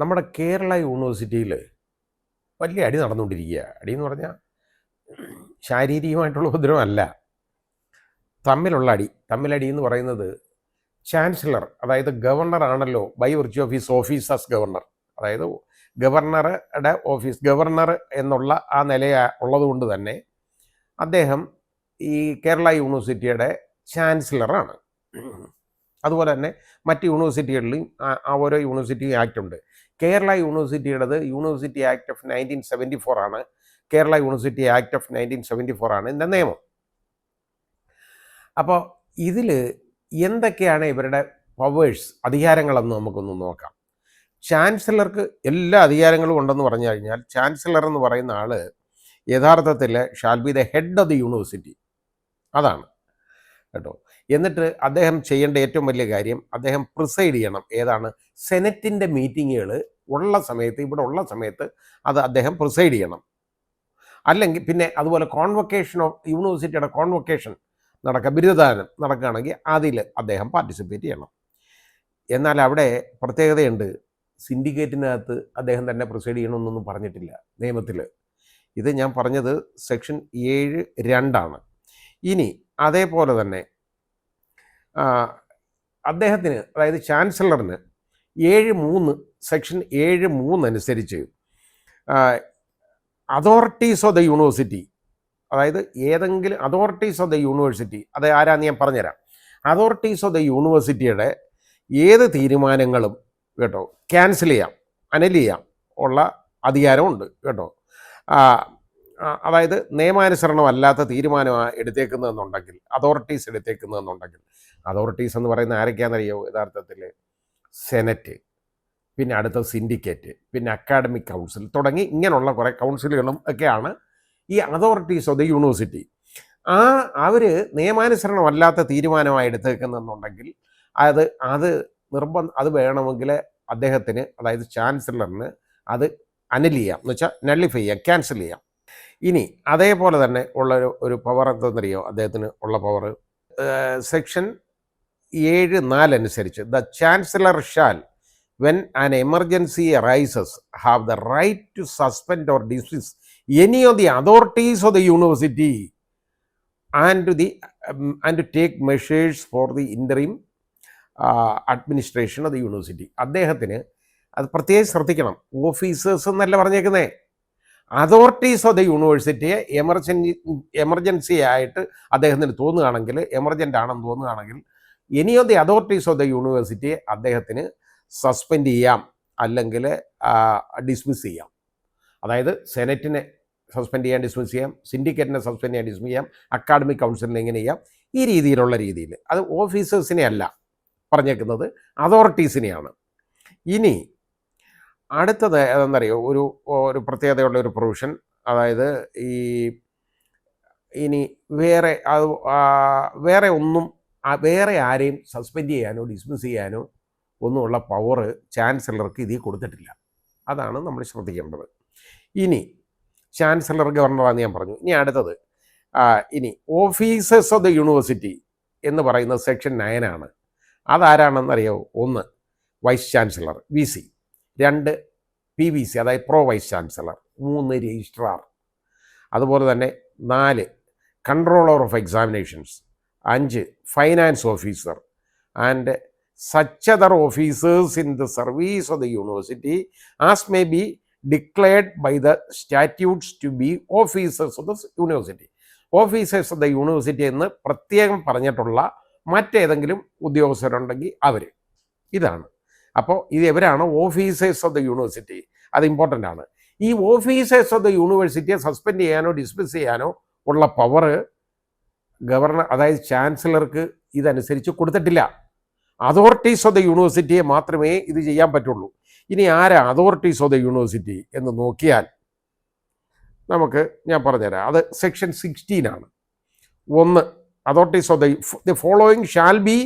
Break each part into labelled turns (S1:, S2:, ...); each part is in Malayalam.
S1: നമ്മുടെ കേരള യൂണിവേഴ്സിറ്റിയിൽ വലിയ അടി നടന്നുകൊണ്ടിരിക്കുക. അടി എന്ന് പറഞ്ഞാൽ ശാരീരികമായിട്ടുള്ള ഉപദ്രവമല്ല, തമ്മിലടി എന്ന് പറയുന്നത് ചാൻസലർ, അതായത് ഗവർണറാണല്ലോ by virtue of his office as governor, അതായത് ഗവർണറുടെ ഓഫീസ്, ഗവർണർ എന്നുള്ള ആ നില ഉള്ളതുകൊണ്ട് തന്നെ അദ്ദേഹം ഈ കേരള യൂണിവേഴ്സിറ്റിയുടെ ചാൻസലറാണ്. അതുപോലെ തന്നെ മറ്റ് യൂണിവേഴ്സിറ്റികളിലും ഓരോ യൂണിവേഴ്സിറ്റിയും ആക്ട് ഉണ്ട്. കേരള യൂണിവേഴ്സിറ്റിയുടേത് യൂണിവേഴ്സിറ്റി ആക്ട് ഓഫ് 1974 ആണ്. കേരള യൂണിവേഴ്സിറ്റി ആക്ട് ഓഫ് 1974 ആണ് ഇതിൻ്റെ നിയമം. അപ്പോൾ ഇതിൽ എന്തൊക്കെയാണ് ഇവരുടെ പവേഴ്സ്, അധികാരങ്ങളെന്ന് നമുക്കൊന്ന് നോക്കാം. ചാൻസലർക്ക് എല്ലാ അധികാരങ്ങളും ഉണ്ടെന്ന് പറഞ്ഞു കഴിഞ്ഞാൽ ചാൻസലർ എന്ന് പറയുന്ന ആൾ യഥാർത്ഥത്തിൽ shall be the head of the university, അതാണ് കേട്ടോ. എന്നിട്ട് അദ്ദേഹം ചെയ്യേണ്ട ഏറ്റവും വലിയ കാര്യം, അദ്ദേഹം പ്രിസൈഡ് ചെയ്യണം. ഏതാണ്? സെനറ്റിൻ്റെ മീറ്റിങ്ങുകൾ ഉള്ള സമയത്ത്, ഇവിടെ ഉള്ള സമയത്ത് അത് അദ്ദേഹം പ്രിസൈഡ് ചെയ്യണം. അല്ലെങ്കിൽ പിന്നെ അതുപോലെ കോൺവൊക്കേഷൻ ഓഫ് യൂണിവേഴ്സിറ്റിയുടെ കോൺവൊക്കേഷൻ ബിരുദദാനം നടക്കുകയാണെങ്കിൽ അതിൽ അദ്ദേഹം പാർട്ടിസിപ്പേറ്റ് ചെയ്യണം. എന്നാൽ അവിടെ പ്രത്യേകതയുണ്ട്, സിൻഡിക്കേറ്റിനകത്ത് അദ്ദേഹം തന്നെ പ്രിസൈഡ് ചെയ്യണമെന്നൊന്നും പറഞ്ഞിട്ടില്ല നിയമത്തിൽ. ഇത് ഞാൻ പറഞ്ഞത് സെക്ഷൻ 7(2) ഇനി അതേപോലെ തന്നെ അദ്ദേഹത്തിന്, അതായത് ചാൻസലറിന് 7(3) സെക്ഷൻ 7(3) അനുസരിച്ച് അതോറിറ്റീസ് ഓഫ് ദ യൂണിവേഴ്സിറ്റി, അതായത് ഏതെങ്കിലും അതോറിറ്റീസ് ഓഫ് ദ യൂണിവേഴ്സിറ്റി, അത് ആരാന്ന് ഞാൻ പറഞ്ഞുതരാം. അതോറിറ്റീസ് ഓഫ് ദ യൂണിവേഴ്സിറ്റിയുടെ ഏത് തീരുമാനങ്ങളും കേട്ടോ ക്യാൻസൽ ചെയ്യാം, അനൽ ചെയ്യാം ഉള്ള അധികാരമുണ്ട് കേട്ടോ. അതായത് നിയമാനുസരണമല്ലാത്ത തീരുമാനമാണ് എടുത്തേക്കുന്നതെന്നുണ്ടെങ്കിൽ, അതോറിറ്റീസ് എടുത്തേക്കുന്നതെന്നുണ്ടെങ്കിൽ, അതോറിറ്റീസ് എന്ന് പറയുന്ന ആരൊക്കെയാണെന്നറിയോ? യഥാർത്ഥത്തിൽ സെനറ്റ്, പിന്നെ അടുത്ത സിൻഡിക്കേറ്റ്, പിന്നെ അക്കാഡമിക് കൗൺസിൽ തുടങ്ങി ഇങ്ങനെയുള്ള കുറേ കൗൺസിലുകളും ഒക്കെയാണ് ഈ അതോറിറ്റീസ് ഓഫ് ദ യൂണിവേഴ്സിറ്റി. അവർ നിയമാനുസരണമല്ലാത്ത തീരുമാനമായി എടുത്തേക്കുന്നതെന്നുണ്ടെങ്കിൽ അത് വേണമെങ്കിൽ അദ്ദേഹത്തിന്, അതായത് ചാൻസലറിന് അത് അനൽ ചെയ്യാം, എന്ന് വെച്ചാൽ നള്ളിഫൈ ചെയ്യാം, ക്യാൻസൽ ചെയ്യാം. ഇനി അതേപോലെ തന്നെ ഒരു പവർ എന്തെന്നറിയോ അദ്ദേഹത്തിന് ഉള്ള പവർ? സെക്ഷൻ 7(4) അനുസരിച്ച് the chancellor shall when an emergency arises have the right to suspend or dismiss any of the authorities of the university and to take measures for the interim administration of the university. അദ്ദേഹത്തിന് അത് പ്രത്യേകം ശ്രദ്ധിക്കണം. ഓഫീസേഴ്സ് എന്നല്ല പറഞ്ഞേക്കുന്നേ, അതോറിറ്റീസ് ഓഫ് ദ യൂണിവേഴ്സിറ്റിയെ എമർജൻസി ആയിട്ട് അദ്ദേഹത്തിന് തോന്നുകയാണെങ്കിൽ, എമർജൻ്റ് ആണെന്ന് തോന്നുകയാണെങ്കിൽ, any of the authorities of the യൂണിവേഴ്സിറ്റിയെ അദ്ദേഹത്തിന് സസ്പെൻഡ് ചെയ്യാം, അല്ലെങ്കിൽ ഡിസ്മിസ് ചെയ്യാം. അതായത് സെനറ്റിനെ സസ്പെൻഡ് ചെയ്യാൻ, ഡിസ്മിസ് ചെയ്യാം, സിൻഡിക്കേറ്റിനെ സസ്പെൻഡ് ചെയ്യാൻ, ഡിസ്മിസ് ചെയ്യാം, അക്കാഡമിക് കൗൺസിലിനെ എങ്ങനെ ചെയ്യാം, ഈ രീതിയിൽ. അത് ഓഫീസേഴ്സിനെ അല്ല പറഞ്ഞേക്കുന്നത്, അതോറിറ്റീസിനെയാണ്. ഇനി അടുത്തത് ഏതെന്നറിയോ? ഒരു പ്രത്യേകതയുള്ള ഒരു പ്രൊവിഷൻ, അതായത് ഇനി വേറെ ആരെയും സസ്പെൻഡ് ചെയ്യാനോ ഡിസ്മിസ് ചെയ്യാനോ ഒന്നുമുള്ള പവർ ചാൻസലർക്ക് ഇതിൽ കൊടുത്തിട്ടില്ല. അതാണ് നമ്മൾ ശ്രദ്ധിക്കേണ്ടത്. ഇനി ചാൻസലർ ഗവർണറാണെന്ന് ഞാൻ പറഞ്ഞു. ഇനി അടുത്തത് ഇനി ഓഫീസേഴ്സ് ഓഫ് ദ യൂണിവേഴ്സിറ്റി എന്ന് പറയുന്നത് സെക്ഷൻ 9 ആണ്. അതാരാണെന്നറിയോ? 1 വൈസ് ചാൻസലർ VC, 2 PVC അതായത് പ്രോ വൈസ് ചാൻസലർ, 3 രജിസ്ട്രാർ, അതുപോലെ തന്നെ 4 controller of examinations, 5 finance officer and such other officers in the service of the university as may be declared by the statutes to be officers of the university. Officers of the university എന്ന് പ്രത്യേകം പറഞ്ഞിട്ടുള്ള മറ്റേതെങ്കിലും ഉദ്യോഗസ്ഥരുണ്ടെങ്കിൽ അവർ, ഇതാണ്. അപ്പോൾ ഇത് എവരാണ്? Officers of the university. അത് ഇമ്പോർട്ടൻ്റ് ആണ്. ഈ ഓഫീസേഴ്സ് ഓഫ് ദ യൂണിവേഴ്സിറ്റിയെ സസ്പെൻഡ് ചെയ്യാനോ ഡിസ്മിസ് ചെയ്യാനോ ഉള്ള പവർ ഗവർണർ, അതായത് ചാൻസലർക്ക് ഇതനുസരിച്ച് കൊടുത്തിട്ടില്ല. അതോറിറ്റീസ് ഓഫ് ദ യൂണിവേഴ്സിറ്റിയെ മാത്രമേ ഇത് ചെയ്യാൻ പറ്റുള്ളൂ. ഇനി ആരാ അതോറിറ്റീസ് ഓഫ് ദ യൂണിവേഴ്സിറ്റി എന്ന് നോക്കിയാൽ നമുക്ക് ഞാൻ പറഞ്ഞുതരാം. അത് സെക്ഷൻ 16 ആണ്. 1 authorities of the following shall be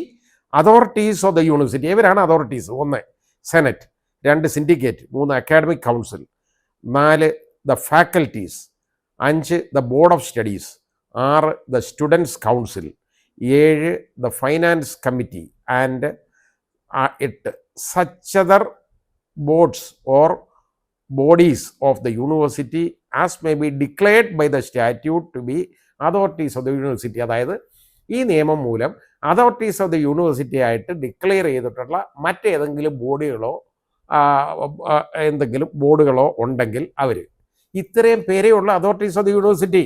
S1: authorities of the university. ഇവരാണ് authorities: 1 senate, 2 syndicate, 3 academic council, 4 the faculties, 5 the board of studies, 6 the students council, 7 the finance committee and 8 such other boards or bodies of the university as may be declared by the statute to be authorities of the university. അതായത് ഈ നിയമം മൂലം അതോറിറ്റീസ് ഓഫ് ദ യൂണിവേഴ്സിറ്റി ആയിട്ട് ഡിക്ലെയർ ചെയ്തിട്ടുള്ള മറ്റേതെങ്കിലും ബോഡികളോ എന്തെങ്കിലും ബോർഡുകളോ ഉണ്ടെങ്കിൽ അവർ, ഇത്രയും പേരേ ഉള്ള അതോറിറ്റീസ് ഓഫ് ദ യൂണിവേഴ്സിറ്റി.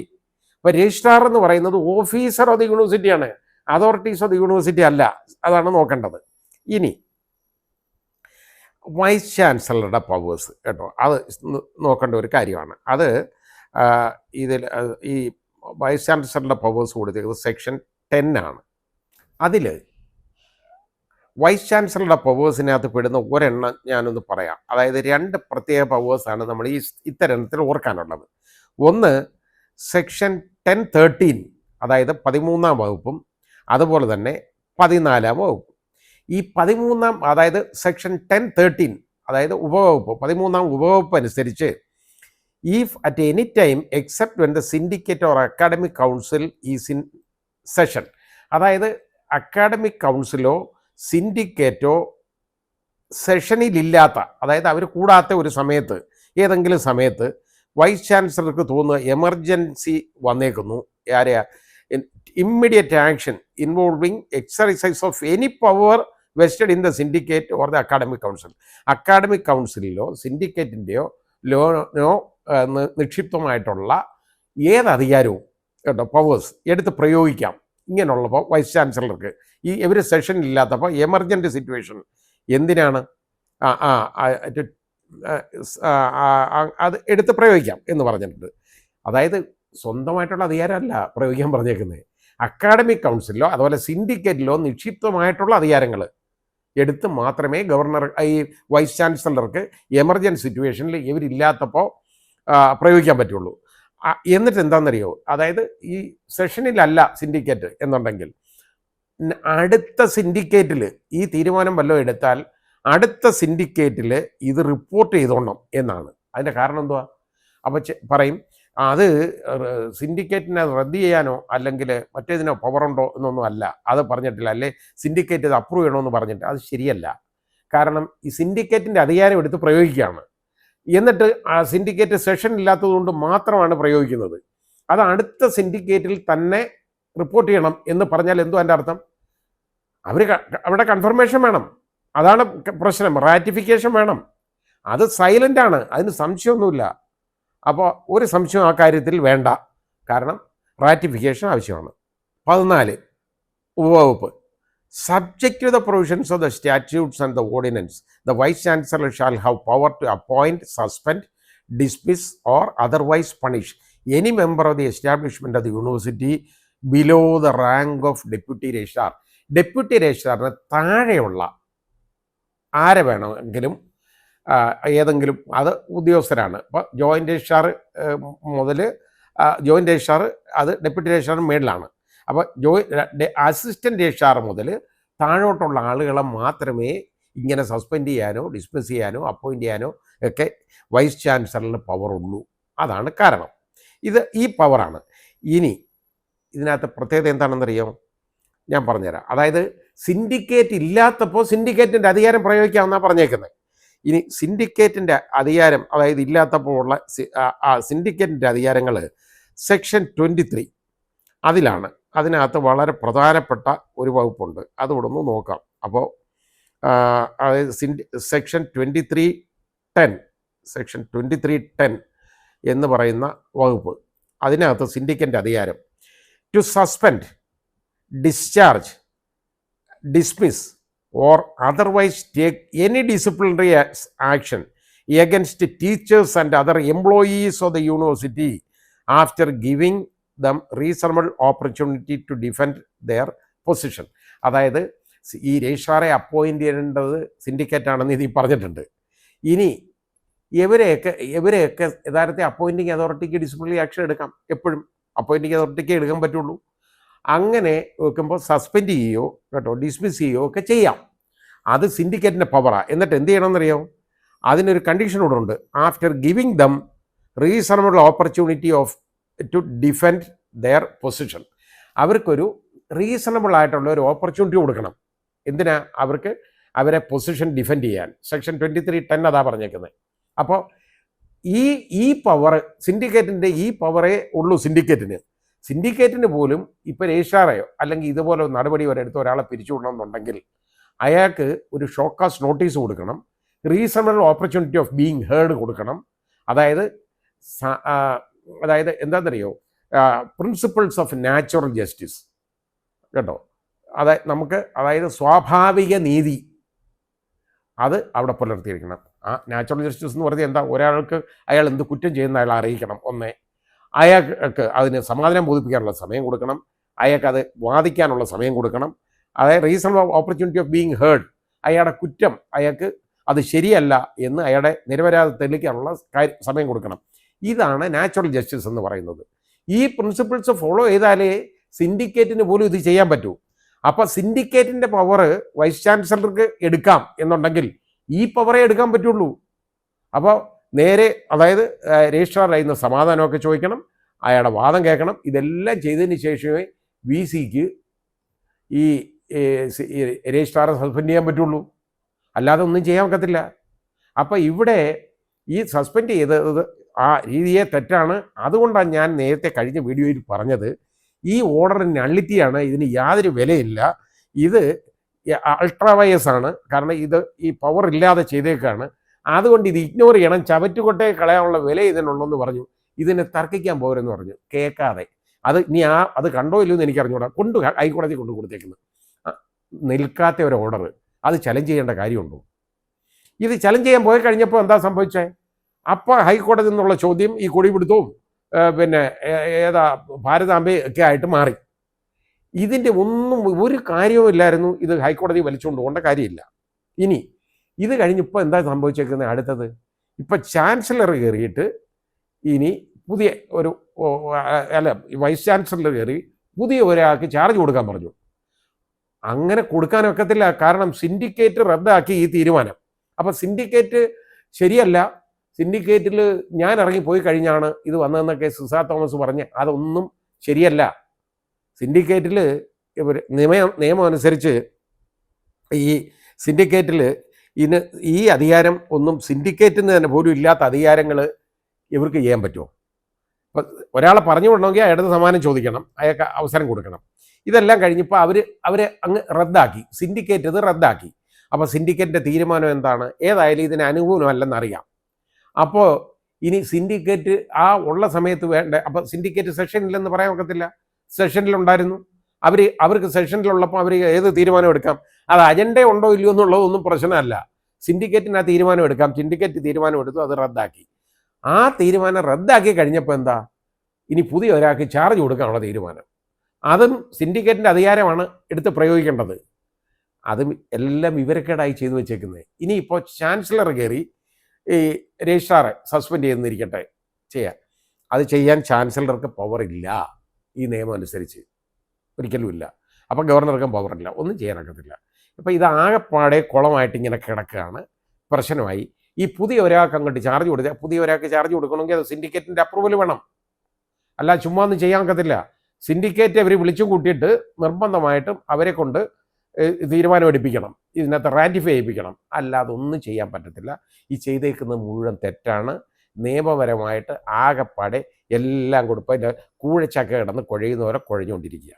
S1: ഇപ്പോൾ രജിസ്ട്രാർ എന്ന് പറയുന്നത് ഓഫീസർ ഓഫ് ദ യൂണിവേഴ്സിറ്റിയാണ്, അതോറിറ്റീസ് ഓഫ് ദ യൂണിവേഴ്സിറ്റി അല്ല. അതാണ് നോക്കേണ്ടത്. ഇനി വൈസ് ചാൻസലറുടെ പവേഴ്സ് കേട്ടോ, അത് നോക്കേണ്ട ഒരു കാര്യമാണ്. അത് ഇതിൽ ഈ വൈസ് ചാൻസലറുടെ പവേഴ്സ് കൊടുത്തിരിക്കുന്നത് സെക്ഷൻ 10 ആണ്. അതിൽ വൈസ് ചാൻസലറുടെ പവേഴ്സിനകത്ത് പെടുന്ന ഒരെണ്ണം ഞാനൊന്ന് പറയാം. അതായത് 2 പ്രത്യേക പവേഴ്സാണ് നമ്മൾ ഈ ഇത്തരത്തിൽ ഓർക്കാനുള്ളത്. ഒന്ന് സെക്ഷൻ 10(13), അതായത് 13-ാം വകുപ്പും അതുപോലെ തന്നെ 14-ാം വകുപ്പും. ഈ 13-ാം, അതായത് സെക്ഷൻ 10(13), അതായത് ഉപവകുപ്പ് 13-ാം ഉപവകുപ്പ് അനുസരിച്ച് if at any time except when the syndicate or academic council is in session, അതായത് അക്കാഡമിക് കൗൺസിലോ സിൻഡിക്കേറ്റോ സെഷനിലില്ലാത്ത, അതായത് അവർ കൂടാത്ത ഒരു സമയത്ത്, ഏതെങ്കിലും സമയത്ത് വൈസ് ചാൻസലർക്ക് തോന്നുക എമർജൻസി വന്നേക്കുന്നു, ആരെയാ, immediate action involving exercise of any power vested in the syndicate or the academic council. Academic കൗൺസിലിലോ സിൻഡിക്കേറ്റിൻ്റെയോ ലോനോ നിക്ഷിപ്തമായിട്ടുള്ള ഏത് അധികാരവും കേട്ടോ, പവേഴ്സ് എടുത്ത് പ്രയോഗിക്കാം. ഇങ്ങനെയുള്ളപ്പോൾ വൈസ് ചാൻസലർക്ക് ഈ ഇവർ സെഷനില്ലാത്തപ്പോൾ എമർജൻറ്റ് സിറ്റുവേഷൻ എന്തിനാണ് അത് എടുത്ത് പ്രയോഗിക്കാം എന്ന് പറഞ്ഞിട്ടുണ്ട്. അതായത് സ്വന്തമായിട്ടുള്ള അധികാരമല്ല പ്രയോഗിക്കാൻ പറഞ്ഞേക്കുന്നത്, അക്കാഡമിക് കൗൺസിലോ അതുപോലെ സിൻഡിക്കേറ്റിലോ നിക്ഷിപ്തമായിട്ടുള്ള അധികാരങ്ങൾ എടുത്ത് മാത്രമേ ഗവർണർ ഈ വൈസ് ചാൻസലർക്ക് എമർജൻസി സിറ്റുവേഷനിൽ ഇവരില്ലാത്തപ്പോൾ പ്രയോഗിക്കാൻ പറ്റുള്ളൂ. എന്നിട്ട് എന്താണെന്നറിയോ, അതായത് ഈ സെഷനിലല്ല സിൻഡിക്കേറ്റ് എന്നുണ്ടെങ്കിൽ അടുത്ത സിൻഡിക്കേറ്റിൽ ഈ തീരുമാനം വല്ലതും എടുത്താൽ അടുത്ത സിൻഡിക്കേറ്റിൽ ഇത് റിപ്പോർട്ട് ചെയ്തോണം എന്നാണ്. അതിൻ്റെ കാരണം എന്തുവാ? അപ്പോൾ പറയും അത് സിൻഡിക്കേറ്റിനെ റദ്ദ് ചെയ്യാനോ അല്ലെങ്കിൽ മറ്റേതിനോ പവറുണ്ടോ എന്നൊന്നും അല്ല, അത് പറഞ്ഞിട്ടില്ല. അല്ലെ സിൻഡിക്കേറ്റ് ഇത് അപ്രൂവ് ചെയ്യണമെന്ന് പറഞ്ഞിട്ട് അത് ശരിയല്ല. കാരണം ഈ സിൻഡിക്കേറ്റിൻ്റെ അധികാരം എടുത്ത് പ്രയോഗിക്കുകയാണ്. എന്നിട്ട് ആ സിൻഡിക്കേറ്റ് സെഷൻ ഇല്ലാത്തതുകൊണ്ട് മാത്രമാണ് പ്രയോഗിക്കുന്നത്. അത് അടുത്ത സിൻഡിക്കേറ്റിൽ തന്നെ റിപ്പോർട്ട് ചെയ്യണം എന്ന് പറഞ്ഞാൽ എന്തോ അതിൻ്റെ അർത്ഥം? അവിടെ കൺഫർമേഷൻ വേണം, അതാണ് പ്രശ്നം. റാറ്റിഫിക്കേഷൻ വേണം. അത് സൈലൻ്റ് ആണ്, അതിന് സംശയമൊന്നുമില്ല. അപ്പോൾ ഒരു സംശയം ആ കാര്യത്തിൽ വേണ്ട, കാരണം റാറ്റിഫിക്കേഷൻ ആവശ്യമാണ്. 14 ഉപവകുപ്പ്. Subject to the provisions of the statutes and the ordinance, the Vice Chancellor shall have power to appoint, suspend, dismiss or otherwise punish any member of the establishment of the university below the rank of Deputy Registrar. Deputy രജിസ്ട്രാറിന് താഴെയുള്ള ആരെ വേണമെങ്കിലും ഏതെങ്കിലും അത് ഉദ്യോഗസ്ഥരാണ്. ഇപ്പോൾ ജോയിൻ്റ് രജിസ്ട്രാർ മുതൽ ജോയിൻ്റ് രജിസ്ട്രാർ അത് ഡെപ്യൂട്ടി രജിസ്ട്രാറിന് മേളിലാണ്. അപ്പോൾ അസിസ്റ്റൻ്റ് രജിസ്ട്രാർ മുതൽ താഴോട്ടുള്ള ആളുകളെ മാത്രമേ ഇങ്ങനെ സസ്പെൻഡ് ചെയ്യാനോ ഡിസ്മിസ് ചെയ്യാനോ അപ്പോയിൻ്റ് ചെയ്യാനോ ഒക്കെ വൈസ് ചാൻസലറിന് പവറുള്ളൂ. അതാണ് കാരണം. ഇത് ഈ പവറാണ്. ഇനി ഇതിനകത്ത് പ്രത്യേകത എന്താണെന്നറിയാമോ? ഞാൻ പറഞ്ഞുതരാം. അതായത് സിൻഡിക്കേറ്റ് ഇല്ലാത്തപ്പോൾ സിൻഡിക്കേറ്റിൻ്റെ അധികാരം പ്രയോഗിക്കാമെന്നാണ് പറഞ്ഞേക്കുന്നത്. ഇനി സിൻഡിക്കേറ്റിൻ്റെ അധികാരം, അതായത് ഇല്ലാത്തപ്പോൾ ഉള്ള സിൻഡിക്കേറ്റിൻ്റെ അധികാരങ്ങൾ സെക്ഷൻ 23 അതിലാണ്. അതിനകത്ത് വളരെ പ്രധാനപ്പെട്ട ഒരു വകുപ്പുണ്ട്, അതുകൂടെ ഒന്ന് നോക്കാം. അപ്പോൾ അതായത് സെക്ഷൻ 23(10) സെക്ഷൻ 23(10) എന്ന് പറയുന്ന വകുപ്പ്, അതിനകത്ത് സിൻഡിക്കേറ്റിൻ്റെ അധികാരം to suspend, discharge, dismiss or otherwise take any disciplinary action against teachers and other employees of the university after giving them reasonable opportunity to defend their position. അതായത് ഈ രജിസ്ട്രാറെ അപ്പോയിൻ്റ് ചെയ്യേണ്ടത് സിൻഡിക്കേറ്റ് ആണെന്ന് ഇതിൽ പറഞ്ഞിട്ടുണ്ട്. ഇനി ഇവരെയൊക്കെ യഥാർത്ഥത്തിൽ അപ്പോയിൻറ്റിങ് അതോറിറ്റിക്ക് ഡിസിപ്ലിനറി ആക്ഷൻ എടുക്കാം. എപ്പോഴും അപ്പോയിൻറ്റിങ് അതോറിറ്റിക്ക് എടുക്കാൻ പറ്റുള്ളൂ. അങ്ങനെ വെക്കുമ്പോൾ സസ്പെൻഡ് ചെയ്യുകയോ കേട്ടോ ഡിസ്മിസ് ചെയ്യുകയോ ഒക്കെ ചെയ്യാം. അത് സിൻഡിക്കേറ്റിൻ്റെ പവറാണ്. എന്നിട്ട് എന്ത് ചെയ്യണമെന്നറിയാമോ? അതിനൊരു കണ്ടീഷൻ കൂടെ ഉണ്ട്. After giving dum reasonable opportunity of two defend there position. അവർക്കൊരു റീസണബിൾ ആയിട്ടുള്ള ഒരു ഓപ്പർച്യൂണിറ്റി കൊടുക്കണം. എന്തിനാ? അവർക്ക് അവരെ പൊസിഷൻ ഡിഫെൻഡ് ചെയ്യാൻ. സെക്ഷൻ 23(10) അതാ പറഞ്ഞേക്കുന്നത്. അപ്പോൾ ഈ പവർ സിൻഡിക്കേറ്റിൻ്റെ ഈ പവറേ ഉള്ളൂ സിൻഡിക്കേറ്റിന് പോലും ഇപ്പോൾ രജിസ്ട്രാറയോ അല്ലെങ്കിൽ ഇതുപോലെ നടപടി വരെ എടുത്ത് ഒരാളെ പിരിച്ചുവിടണമെന്നുണ്ടെങ്കിൽ അയാൾക്ക് ഒരു ഷോക്കാസ് നോട്ടീസ് കൊടുക്കണം, reasonable opportunity of being heard കൊടുക്കണം. അതായത് എന്താണെന്നറിയോ, പ്രിൻസിപ്പിൾസ് ഓഫ് നാച്ചുറൽ ജസ്റ്റിസ് കേട്ടോ. അതായത് സ്വാഭാവിക നീതി അത് അവിടെ പുലർത്തിയിരിക്കണം. ആ നാച്ചുറൽ ജസ്റ്റിസ് എന്ന് പറഞ്ഞാൽ എന്താ? ഒരാൾക്ക് അയാൾ എന്ത് കുറ്റം ചെയ്യുന്ന അയാൾ അറിയിക്കണം. ഒന്ന്, അയാൾക്ക് അതിന് സമാധാനം ബോധിപ്പിക്കാനുള്ള സമയം കൊടുക്കണം, അയാൾക്കത് വാദിക്കാനുള്ള സമയം കൊടുക്കണം. അതായത് reasonable opportunity of being heard, അയാളുടെ കുറ്റം അയാൾക്ക് അത് ശരിയല്ല എന്ന് അയാളുടെ നിരപരാധി തെളിയിക്കാനുള്ള സമയം കൊടുക്കണം. ഇതാണ് നാച്ചുറൽ ജസ്റ്റിസ് എന്ന് പറയുന്നത്. ഈ പ്രിൻസിപ്പിൾസ് ഫോളോ ചെയ്താലേ സിൻഡിക്കേറ്റിന് പോലും ഇത് ചെയ്യാൻ പറ്റൂ. അപ്പോൾ സിൻഡിക്കേറ്റിൻ്റെ പവർ വൈസ് ചാൻസലർക്ക് എടുക്കാം എന്നുണ്ടെങ്കിൽ ഈ പവറേ എടുക്കാൻ പറ്റുള്ളൂ. അപ്പോൾ നേരെ അതായത് രജിസ്ട്രാർ ചെയ്യുന്ന സമാധാനമൊക്കെ ചോദിക്കണം, അയാളുടെ വാദം കേൾക്കണം. ഇതെല്ലാം ചെയ്തതിന് ശേഷമേ വി സിക്ക് ഈ രജിസ്ട്രാറെ സസ്പെൻഡ് ചെയ്യാൻ പറ്റുള്ളൂ, അല്ലാതെ ഒന്നും ചെയ്യാൻ ഒക്കത്തില്ല. അപ്പോൾ ഇവിടെ ഈ സസ്പെൻഡ് ചെയ്തത് ആ രീതിയെ തെറ്റാണ്. അതുകൊണ്ടാണ് ഞാൻ നേരത്തെ കഴിഞ്ഞ വീഡിയോയിൽ പറഞ്ഞത്, ഈ ഓർഡർ നള്ളിറ്റിയാണ്, ഇതിന് യാതൊരു വിലയില്ല, ഇത് അൾട്രാവയസ് ആണ്, കാരണം ഇത് ഈ പവർ ഇല്ലാതെ ചെയ്തേക്കാണ്, അതുകൊണ്ട് ഇത് ഇഗ്നോർ ചെയ്യണം, ചവറ്റുകൊട്ടയെ കളയാനുള്ള വില ഇതിനുള്ളെന്ന് പറഞ്ഞു. ഇതിനെ തർക്കിക്കാൻ പോരെന്ന് പറഞ്ഞു. കേൾക്കാതെ അത് കണ്ടോ ഇല്ലയോ എന്ന് എനിക്കറിഞ്ഞൂടാ, ഹൈക്കോടതി കൊണ്ടു കൊടുത്തേക്കുന്നത് നിൽക്കാത്ത ഒരു ഓർഡർ, അത് ചലഞ്ച് ചെയ്യേണ്ട കാര്യമുണ്ടോ? ഇത് ചലഞ്ച് ചെയ്യാൻ പോയി കഴിഞ്ഞപ്പോൾ എന്താ സംഭവിച്ചേ? അപ്പോൾ ഹൈക്കോടതി എന്നുള്ള ചോദ്യം ഈ കൊടിപിടുത്തവും പിന്നെ ഭാരതാംബയൊക്കെ ആയിട്ട് മാറി. ഇതിൻ്റെ ഒന്നും ഒരു കാര്യവും ഇല്ലായിരുന്നു. ഇത് ഹൈക്കോടതി വലിച്ചുകൊണ്ട് പോകേണ്ട കാര്യമില്ല. ഇനി ഇത് കഴിഞ്ഞിപ്പോൾ എന്താ സംഭവിച്ചേക്കുന്നത്? അടുത്തത് ഇപ്പം ചാൻസലർ കയറിയിട്ട് ഇനി പുതിയ ഒരു വൈസ് ചാൻസലർ കയറി പുതിയ ഒരാൾക്ക് ചാർജ് കൊടുക്കാൻ പറഞ്ഞു. അങ്ങനെ കൊടുക്കാനൊക്കത്തില്ല, കാരണം സിൻഡിക്കേറ്റ് റദ്ദാക്കി ഈ തീരുമാനം. അപ്പം സിൻഡിക്കേറ്റ് ശരിയല്ല, സിൻഡിക്കേറ്റിൽ ഞാൻ ഇറങ്ങിപ്പോയി കഴിഞ്ഞാണ് ഇത് വന്നതെന്നൊക്കെ സിസാ തോമസ് പറഞ്ഞ് അതൊന്നും ശരിയല്ല. സിൻഡിക്കേറ്റിൽ നിയമം അനുസരിച്ച് ഈ സിൻഡിക്കേറ്റിൽ ഈ അധികാരം ഒന്നും സിൻഡിക്കേറ്റിന് തന്നെ പോലും ഇല്ലാത്ത അധികാരങ്ങൾ ഇവർക്ക് ചെയ്യാൻ പറ്റുമോ? അപ്പം ഒരാളെ പറഞ്ഞു വിടണമെങ്കിൽ അയാളുടെ സമ്മാനം ചോദിക്കണം, അയാൾക്ക് അവസരം കൊടുക്കണം. ഇതെല്ലാം കഴിഞ്ഞപ്പോൾ അവർ അങ്ങ് റദ്ദാക്കി, സിൻഡിക്കേറ്റ് ഇത് റദ്ദാക്കി. അപ്പോൾ സിൻഡിക്കേറ്റിൻ്റെ തീരുമാനം എന്താണ്? ഏതായാലും ഇതിന് അനുകൂലമല്ലെന്നറിയാം. അപ്പോൾ ഇനി സിൻഡിക്കേറ്റ് ആ ഉള്ള സമയത്ത് വേണ്ട, അപ്പോൾ സിൻഡിക്കേറ്റ് സെഷനിലെന്ന് പറയാൻ ഒക്കത്തില്ല, സെഷനിലുണ്ടായിരുന്നു. അവർക്ക് സെഷനിലുള്ളപ്പോൾ അവർ ഏത് തീരുമാനം എടുക്കാം? അത് അജണ്ട ഉണ്ടോ ഇല്ലയോ എന്നുള്ളതൊന്നും പ്രശ്നമല്ല. സിൻഡിക്കേറ്റിന് ആ തീരുമാനം എടുക്കാം. സിൻഡിക്കേറ്റ് തീരുമാനം എടുത്തു, അത് റദ്ദാക്കി. ആ തീരുമാനം റദ്ദാക്കി കഴിഞ്ഞപ്പോൾ എന്താ? ഇനി പുതിയ ഒരാൾക്ക് ചാർജ് കൊടുക്കാനുള്ള തീരുമാനം. അതും സിൻഡിക്കേറ്റിൻ്റെ അധികാരമാണ് എടുത്ത് പ്രയോഗിക്കേണ്ടത്. അതും എല്ലാം വിവരക്കേടായി ചെയ്തു വെച്ചേക്കുന്നത്. ഇനിയിപ്പോൾ ചാൻസലർ കയറി ഈ രജിസ്ട്രാറെ സസ്പെൻഡ് ചെയ്യുന്നിരിക്കട്ടെ, അത് ചെയ്യാൻ ചാൻസലർക്ക് പവറില്ല ഈ നിയമം അനുസരിച്ച്, ഒരിക്കലും ഇല്ല. അപ്പം ഗവർണർക്കും പവറില്ല, ഒന്നും ചെയ്യാനൊക്കത്തില്ല. അപ്പോൾ ഇത് ആകെപ്പാടെ കുളമായിട്ട് ഇങ്ങനെ കിടക്കുകയാണ്, പ്രശ്നമായി. ഈ പുതിയ ഒരാൾക്ക് അങ്ങോട്ട് ചാർജ് കൊടുത്താൽ, പുതിയ ഒരാൾക്ക് ചാർജ് കൊടുക്കണമെങ്കിൽ അത് സിൻഡിക്കേറ്റിൻ്റെ അപ്രൂവൽ വേണം, അല്ല ചുമ്മാ ഒന്നും ചെയ്യാൻ ഒക്കത്തില്ല. സിൻഡിക്കേറ്റ് അവർ വിളിച്ചു കൂട്ടിയിട്ട് നിർബന്ധമായിട്ടും അവരെ കൊണ്ട് തീരുമാനം എടുപ്പിക്കണം, ഇതിനകത്ത് റാറ്റിഫൈ ചെയ്യിപ്പിക്കണം, അല്ലാതെ ഒന്നും ചെയ്യാൻ പറ്റത്തില്ല. ഈ ചെയ്തേക്കുന്നത് മുഴുവൻ തെറ്റാണ്. നിയമപരമായിട്ട് ആകെപ്പാടെ എല്ലാം കൊടുപ്പോൾ കൂഴച്ചക്ക കിടന്ന് കുഴയുന്നവരെ കുഴഞ്ഞുകൊണ്ടിരിക്കുക.